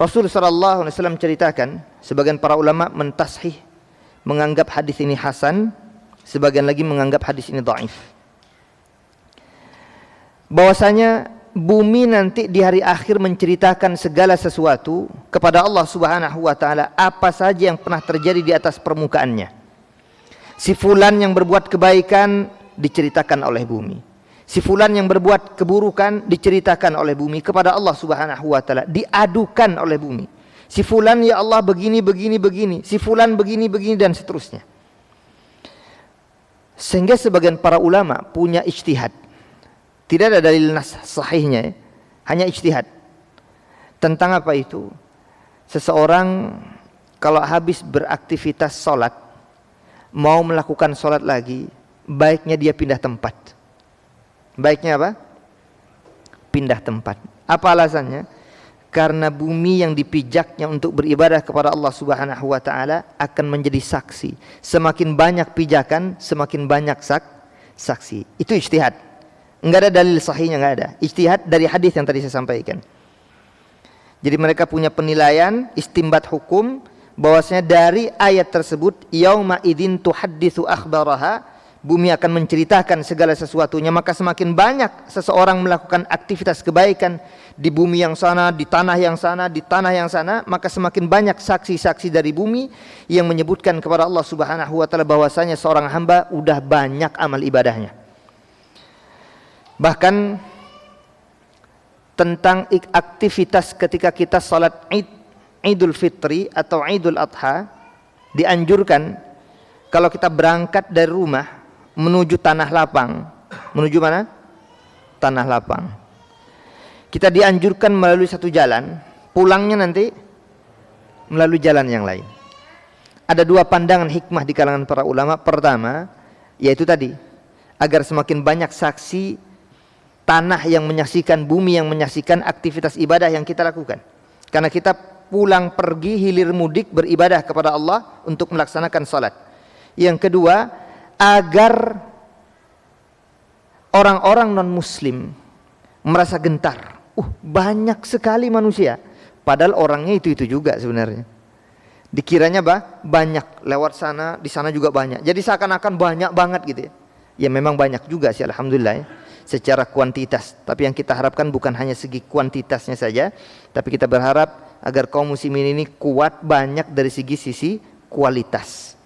Rasul sallallahu alaihi wasallam ceritakan, sebagian para ulama mentashih, menganggap hadis ini hasan, sebagian lagi menganggap hadis ini dhaif. Bahwasanya bumi nanti di hari akhir menceritakan segala sesuatu kepada Allah Subhanahu wa taala, apa saja yang pernah terjadi di atas permukaannya. Si fulan yang berbuat kebaikan diceritakan oleh bumi. Si fulan yang berbuat keburukan diceritakan oleh bumi kepada Allah Subhanahu wa taala, diadukan oleh bumi. Si fulan ya Allah begini begini begini, si fulan begini begini dan seterusnya. Sehingga sebagian para ulama punya ijtihad. Tidak ada dalil nas sahihnya, hanya ijtihad. Tentang apa itu? Seseorang kalau habis beraktivitas salat, mau melakukan salat lagi, baiknya dia pindah tempat. Baiknya apa? Pindah tempat. Apa alasannya? Karena bumi yang dipijaknya untuk beribadah kepada Allah Subhanahu wa taala akan menjadi saksi. Semakin banyak pijakan, semakin banyak saksi. Itu ijtihad. Enggak ada dalil sahihnya, enggak ada. Ijtihad dari hadis yang tadi saya sampaikan. Jadi mereka punya penilaian, istimbat hukum, bahwasanya dari ayat tersebut, yauma idzin tuhadditsu akhbaraha, bumi akan menceritakan segala sesuatunya, maka semakin banyak seseorang melakukan aktivitas kebaikan di bumi yang sana, di tanah yang sana, di tanah yang sana, maka semakin banyak saksi-saksi dari bumi yang menyebutkan kepada Allah Subhanahu wa taala bahwasanya seorang hamba udah banyak amal ibadahnya. Bahkan tentang aktivitas ketika kita salat Idul Fitri atau Idul Adha, dianjurkan kalau kita berangkat dari rumah menuju tanah lapang. Menuju mana? Tanah lapang. Kita dianjurkan melalui satu jalan, pulangnya nanti melalui jalan yang lain. Ada dua pandangan hikmah di kalangan para ulama. Pertama, yaitu tadi, agar semakin banyak saksi, tanah yang menyaksikan, bumi yang menyaksikan aktivitas ibadah yang kita lakukan. Karena kita pulang pergi hilir mudik beribadah kepada Allah untuk melaksanakan salat. Yang kedua, agar orang-orang non-muslim merasa gentar. Banyak sekali manusia. Padahal orangnya itu juga sebenarnya. Dikiranya banyak lewat sana, di sana juga banyak. Jadi seakan-akan banyak banget gitu ya. Ya memang banyak juga sih, alhamdulillah ya, secara kuantitas. Tapi yang kita harapkan bukan hanya segi kuantitasnya saja, tapi kita berharap agar kaum muslimin ini kuat banyak dari sisi kualitas.